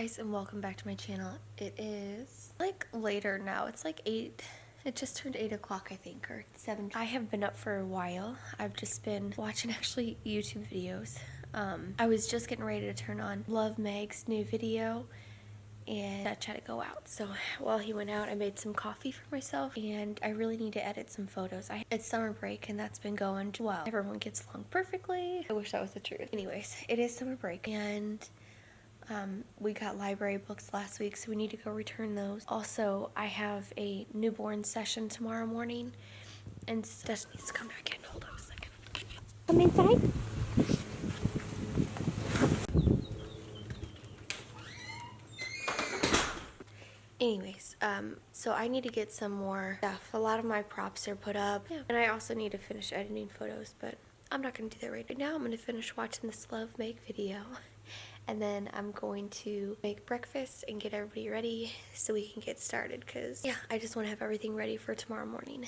guys, and welcome back to my channel. It is like later now. It's like 8. It just turned 8 o'clock, I think, or 7. I have been up for a while. I've just been watching actually YouTube videos. I was just getting ready to turn on Love Meg's new video and Dutch had to go out. So while he went out, I made some coffee for myself and I really need to edit some photos. It's summer break and that's been going well. Everyone gets along perfectly. I wish that was the truth. Anyways, it is summer break and we got library books last week, so we need to go return those. Also, I have a newborn session tomorrow morning, and Dutch needs to come back in. Hold on a second. Come inside. Anyways, so I need to get some more stuff. A lot of my props are put up, and I also need to finish editing photos, but I'm not going to do that right now. I'm going to finish watching this Love Meg video. And then I'm going to make breakfast and get everybody ready so we can get started because, yeah, I just want to have everything ready for tomorrow morning.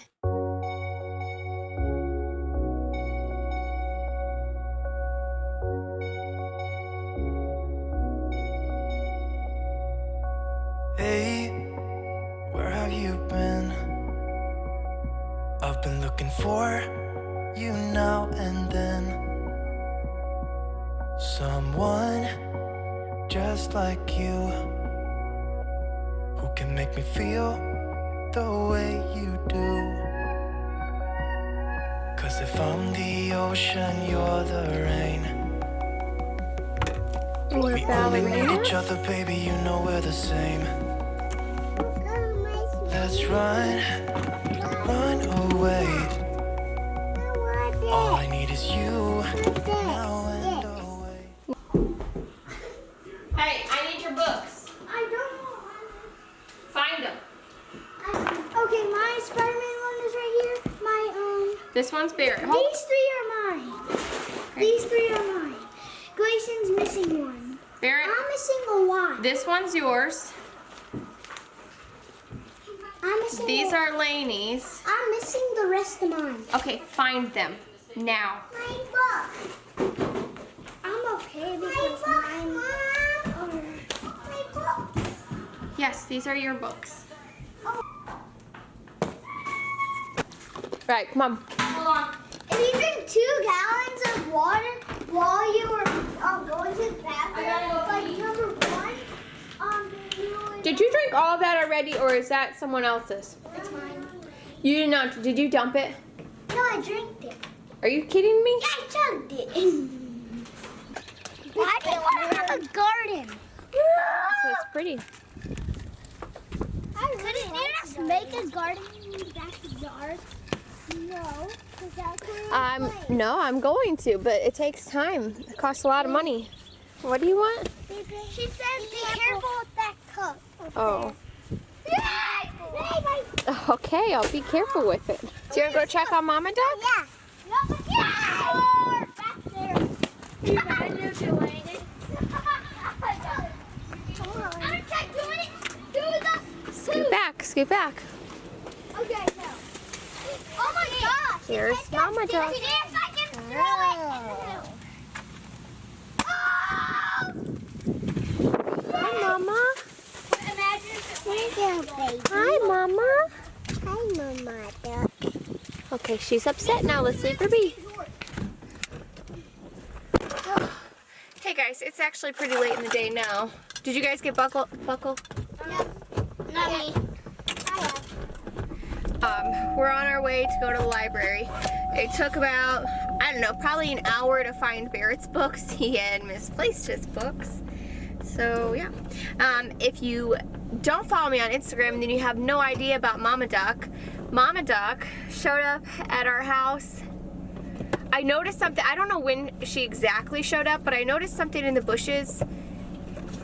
Hey, where have you been? I've been looking for you now and then. Someone just like you, who can make me feel the way you do. Cause if I'm the ocean, you're the rain. We only need each other, baby, you know we're the same. Let's run away. All I need is you now and away. Hey, I need your books. I don't know. Find them. Okay, my Spider-Man one is right here. My This one's Barrett. These 3 are mine. Okay. These 3 are mine. Glayson's missing one. Barrett, I'm missing a lot. this one's yours. I'm missing. These are Lainey's. I'm missing the rest of mine. Okay, find them now. My book. I'm okay because mine are my books. Yes, these are your books. Oh. Right, come on. Hold on. If you drink 2 gallons of water while you were going to the bathroom, like number 1, Did you drink all of that already, or is that someone else's? It's mine. You did not. Did you dump it? No, I drank it. Are you kidding me? Yeah, I chugged it. Why do you want to have a garden? So it's pretty. Couldn't you just make a garden in the backyard? No, because that's where you play. No, I'm going to, but it takes time. It costs a lot of money. What do you want? She said be careful with that cup. Oh. Yeah. Okay, I'll be careful with it. Do you want to go check on Mama Duck? Yeah. No, back there. You guys are doing it. Come on. I'm going to try doing it. Do the Scoot back, scoot back. Okay, no. Oh my gosh. Here's Mama Duck. Yes, I can throw it. Hi, Mama. Imagine if it baby. Hi, Mama. Hi, Mama Duck. Okay, she's upset now. Let's leave her be. Hey guys, it's actually pretty late in the day now. Did you guys get Buckle? No, not me. We're on our way to go to the library. It took about, I don't know, probably an hour to find Barrett's books. He had misplaced his books. So yeah. If you don't follow me on Instagram, then you have no idea about Mama Duck. Mama Duck showed up at our house. I noticed something. I don't know when she exactly showed up, but I noticed something in the bushes.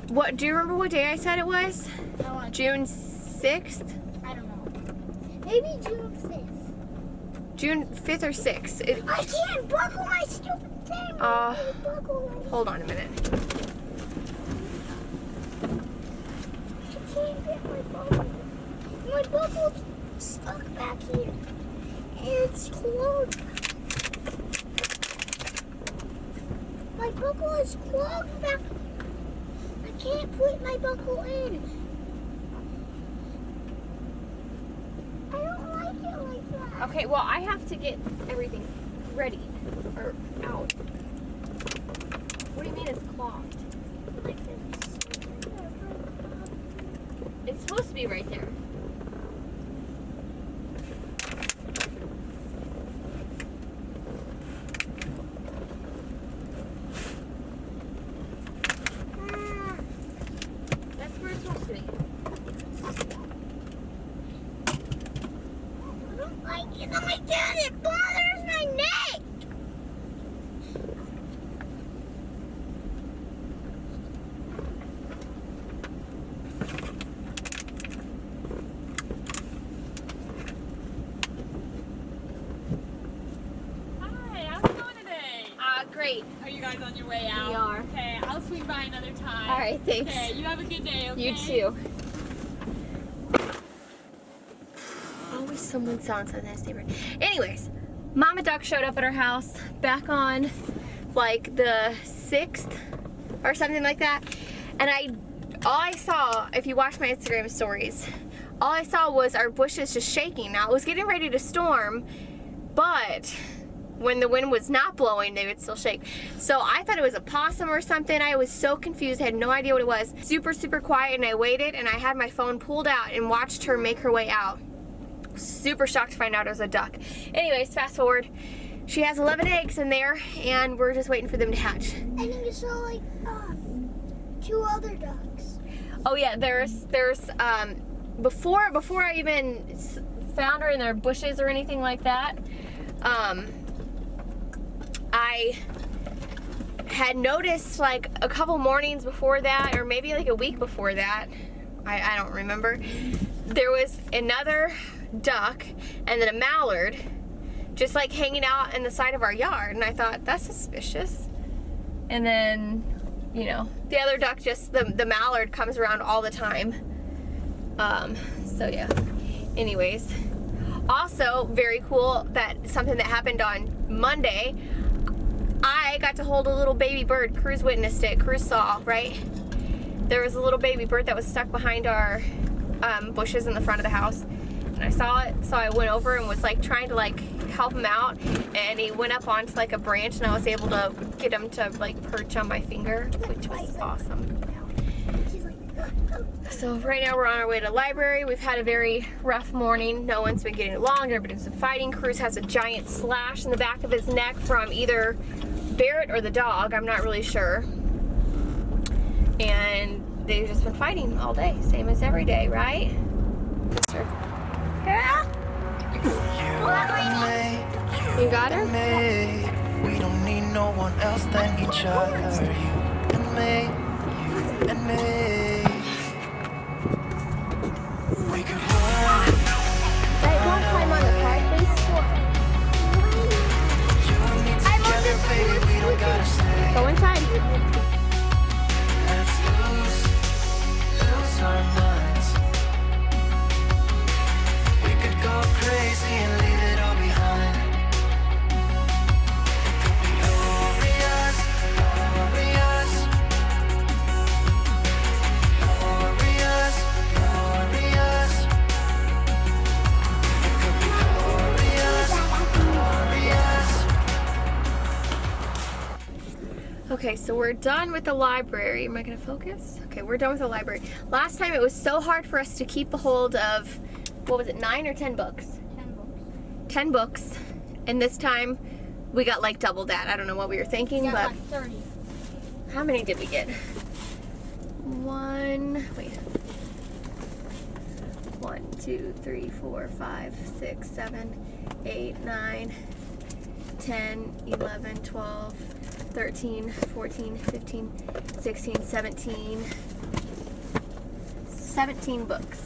What, do you remember what day I said it was? No, June 6th? I don't know. Maybe June 5th. June 5th or 6th. I can't buckle my stupid thing. Hold on a minute. I can't get my buckle. My buckle's stuck back here. It's closed. My buckle is clogged back. I can't put my buckle in. I don't like it like that. Okay, well, I have to get everything ready or out. What do you mean it's clogged? Like this. It's supposed to be right there. That's where it's supposed to be. I don't like it. Oh my god, it bothers my neck. Hi, how's it going today? Great. Are you guys on your way out? We are. Okay, I'll swing by another time. All right, thanks. Okay, you have a good day, okay? You too. Always someone selling something in this neighborhood. Anyways, Mama Duck showed up at our house back on like the 6th or something like that. And all I saw, if you watch my Instagram stories, all I saw was our bushes just shaking. Now it was getting ready to storm, but when the wind was not blowing, they would still shake. So I thought it was a possum or something. I was so confused. I had no idea what it was. Super, super quiet, and I waited, and I had my phone pulled out and watched her make her way out. Super shocked to find out it was a duck. Anyways, fast forward. She has 11 eggs in there, and we're just waiting for them to hatch. I think you saw like 2 other ducks. Oh yeah, there's before I even found her in their bushes or anything like that, I had noticed like a couple mornings before that, or maybe like a week before that, I don't remember, there was another duck and then a mallard just like hanging out in the side of our yard, and I thought, that's suspicious. And then, you know, the other duck, just the mallard comes around all the time. So yeah, anyways, also very cool that something that happened on Monday, I got to hold a little baby bird. Cruz witnessed it. Cruz saw, right? There was a little baby bird that was stuck behind our bushes in the front of the house, and I saw it, so I went over and was like trying to like help him out, and he went up onto like a branch, and I was able to get him to like perch on my finger, which was awesome. So right now we're on our way to the library. We've had a very rough morning. No one's been getting along. There's been some fighting. Cruz has a giant slash in the back of his neck from either Barrett or the dog. I'm not really sure. And they've just been fighting all day. Same as every day, right? Yeah. You got her? We don't need no one else than each other. You and me, you and me. We could run. Hey, don't climb on the car, please. You and me together, baby. We don't gotta stay. Go inside. Let's lose our minds. We could go crazy and leave it all behind. It could be glorious, glorious, glorious, glorious. It could be glorious, glorious. Okay, so we're done with the library. Am I gonna focus? Okay, we're done with the library. Last time it was so hard for us to keep a hold of, what was it, 9 or 10 books? 10 books. 10 books. And this time we got like double that. I don't know what we were thinking, Yeah, but like 30. how many did we get? 1, 2, 3, 4, 5, 6, 7, 8, 9, 10, 11, 12, 13, 14, 15, 16, 17. 17 books.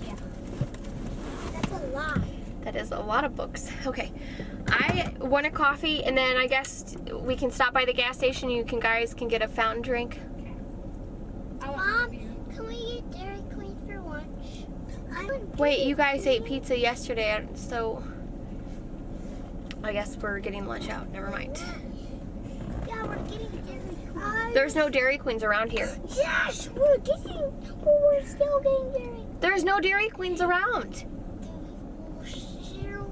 Yeah. That's a lot. That is a lot of books. Okay, I want a coffee, and then I guess we can stop by the gas station. You guys can get a fountain drink. Mom, can we get Dairy Queen for lunch? Wait, you guys ate pizza yesterday, so I guess we're getting lunch out. Never mind. Yeah, we're getting Dairy Queen. There's no Dairy Queens around here. Yes, we're still getting Dairy. There's no Dairy Queens around. We're still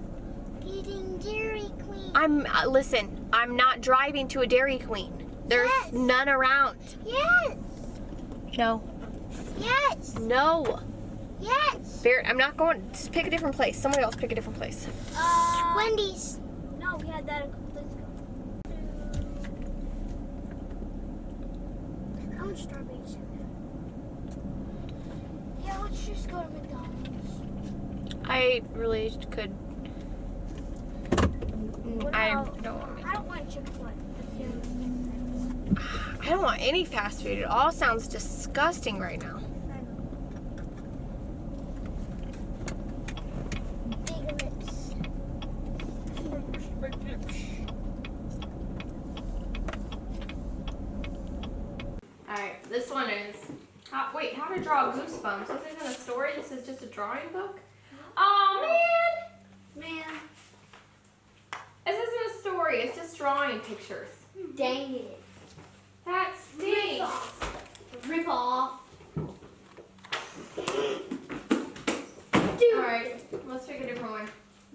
getting Dairy Queen. Listen, I'm not driving to a Dairy Queen. There's Yes. none around. Yes, No. yes, No. yes. I'm not going. Just pick a different place. Somebody else pick a different place. Wendy's. No, we had that a couple days ago. I want strawberries. Yeah, let's just go to McDonald's. I really could. I about- don't want. I don't want Chick-fil-A. I don't want any fast food. It all sounds disgusting right now. Big lips. Alright, this one is. Wait, how to draw goosebumps? This isn't a story, this is just a drawing book? Oh man! This isn't a story, it's just drawing pictures. Dang it. That stinks. Rip off. Alright, let's pick a different one.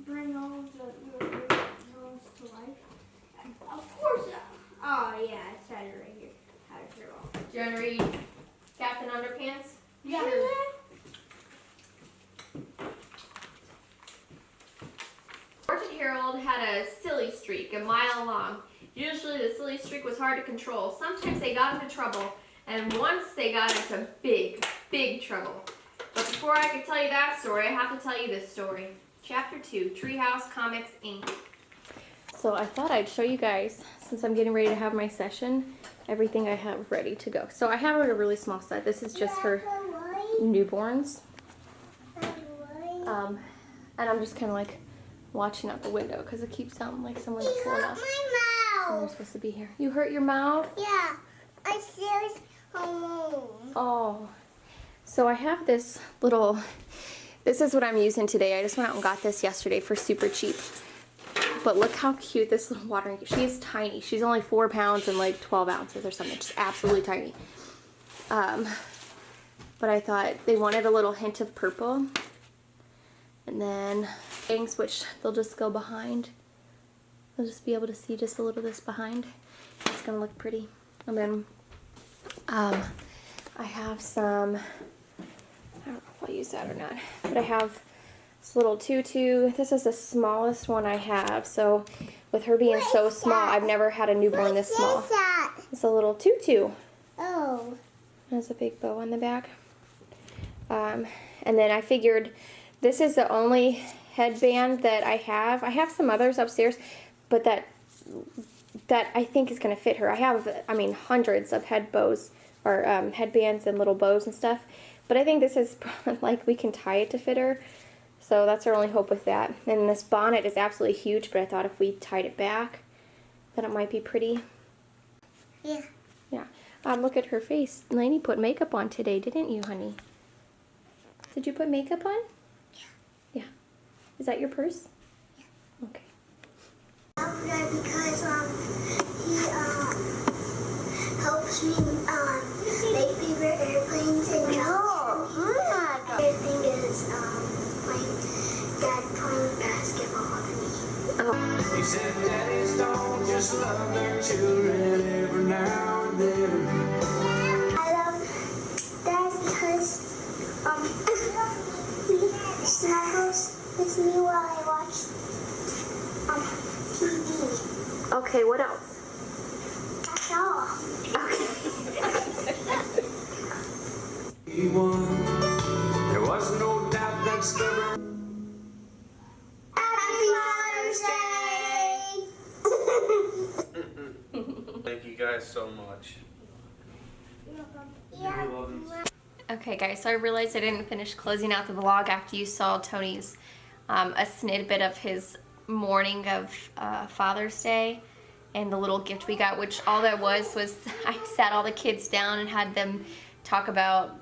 Bring all the girls to life. Of course. Oh yeah, it said it right here. How to draw. Do you want to read Captain Underpants? Yeah. Orchard Herald had a silly streak, a mile long. Usually the silly streak was hard to control. Sometimes they got into trouble, and once they got into big, big trouble. But before I can tell you that story, I have to tell you this story. Chapter 2, Treehouse Comics, Inc. So I thought I'd show you guys, since I'm getting ready to have my session, everything I have ready to go. So I have a really small set. This is just for newborns. And I'm just kind of like watching out the window because it keeps sounding like someone's pulling up. My And they're mouth. supposed to be here. You hurt your mouth? Yeah. I said home. Oh. So I have this little, this is what I'm using today. I just went out and got this yesterday for super cheap. But look how cute this little watering can. She is tiny. She's only 4 pounds and like 12 ounces or something. Just absolutely tiny. But I thought they wanted a little hint of purple. And then things which they'll just go behind. They'll just be able to see just a little of this behind. It's gonna look pretty. And then I have some, I don't know if I'll use that or not, but I have this little tutu. This is the smallest one I have. So with her being so small, I've never had a newborn this small. What's that? It's a little tutu. Oh. Has a big bow on the back. And then I figured this is the only headband that I have. I have some others upstairs, but that I think is going to fit her. I have, hundreds of head bows or headbands and little bows and stuff. But I think this is like we can tie it to fit her. So that's our only hope with that. And this bonnet is absolutely huge, but I thought if we tied it back, then it might be pretty. Yeah. Yeah. Look at her face. Lainey put makeup on today, didn't you, honey? Did you put makeup on? Yeah. Yeah. Is that your purse? Yeah. Okay. Because he helps me make favorite airplanes and jobs. The thing is my dad playing basketball with me. He said daddies don't just love their children every now and then. I love Dad because he snuggles with me while I watch TV. Okay, what else? That's all. He won. There was no doubt that stubborn. Happy Father's Day! Thank you guys so much. Yeah. Okay, guys, so I realized I didn't finish closing out the vlog after you saw Tony's, a snippet of his morning of Father's Day and the little gift we got, which all that was I sat all the kids down and had them talk about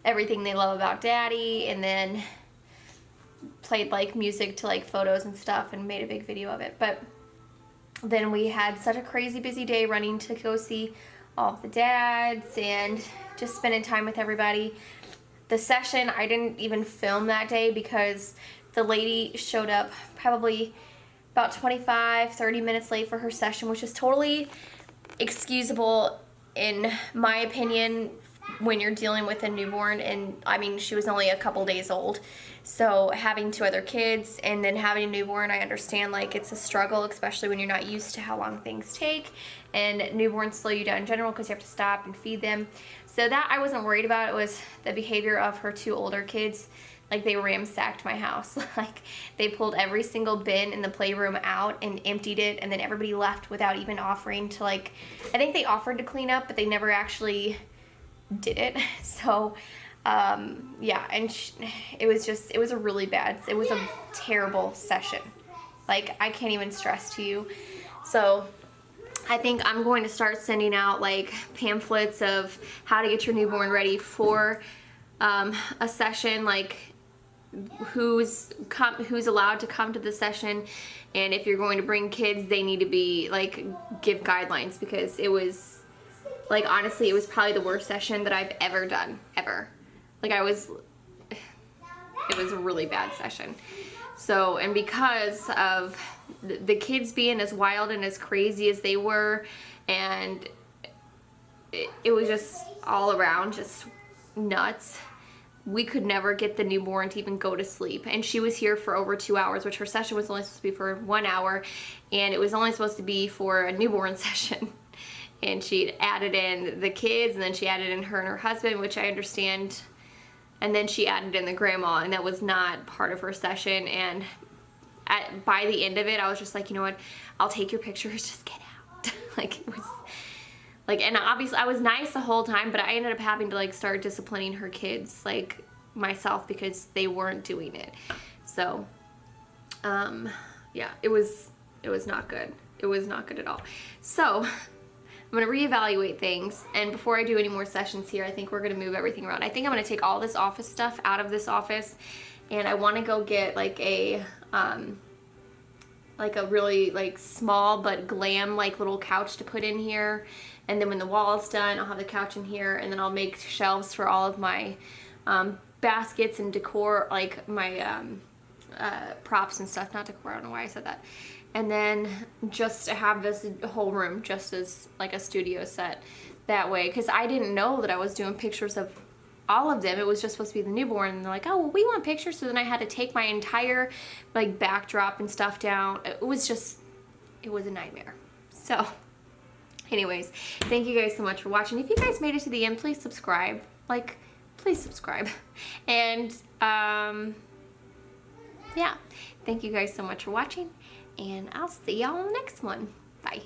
everything they love about Daddy, and then played like music to like photos and stuff and made a big video of it. But then we had such a crazy busy day running to go see all of the dads and just spending time with everybody. The session, I didn't even film that day because the lady showed up probably about 25-30 minutes late for her session, which is totally excusable in my opinion when you're dealing with a newborn. And I mean, she was only a couple days old, so having 2 other kids and then having a newborn, I understand like it's a struggle, especially when you're not used to how long things take, and newborns slow you down in general because you have to stop and feed them. So that I wasn't worried about. It was the behavior of her 2 older kids. Like, they ransacked my house. Like, they pulled every single bin in the playroom out and emptied it, and then everybody left without even offering to, like, I think they offered to clean up, but they never actually did it. So, yeah, and it was a really bad, it was a terrible session. Like, I can't even stress to you. So, I think I'm going to start sending out, like, pamphlets of how to get your newborn ready for a session, like, who's allowed to come to the session, and if you're going to bring kids, they need to be like give guidelines, because it was like, honestly, it was probably the worst session that I've ever done, ever. Like, it was a really bad session. So, and because of the kids being as wild and as crazy as they were, and it was just all around just nuts. We could never get the newborn to even go to sleep. And she was here for over 2 hours, which her session was only supposed to be for 1 hour, and it was only supposed to be for a newborn session. And she added in the kids, and then she added in her and her husband, which I understand, and then she added in the grandma, and that was not part of her session. And by the end of it, I was just like, you know what, I'll take your pictures, just get out. Like, it was like, and obviously I was nice the whole time, but I ended up having to like start disciplining her kids, like, myself, because they weren't doing it. So, yeah, it was not good. It was not good at all. So, I'm gonna reevaluate things, and before I do any more sessions here, I think we're gonna move everything around. I think I'm gonna take all this office stuff out of this office, and I wanna go get like a really like small but glam like little couch to put in here. And then when the wall is done, I'll have the couch in here, and then I'll make shelves for all of my baskets and decor, like my props and stuff. Not decor, I don't know why I said that. And then just to have this whole room just as like a studio set that way. Because I didn't know that I was doing pictures of all of them. It was just supposed to be the newborn, and they're like, oh, well, we want pictures. So then I had to take my entire like backdrop and stuff down. It was a nightmare. So anyways, thank you guys so much for watching. If you guys made it to the end, please subscribe. Like, please subscribe. And yeah, thank you guys so much for watching, and I'll see y'all in the next one. Bye.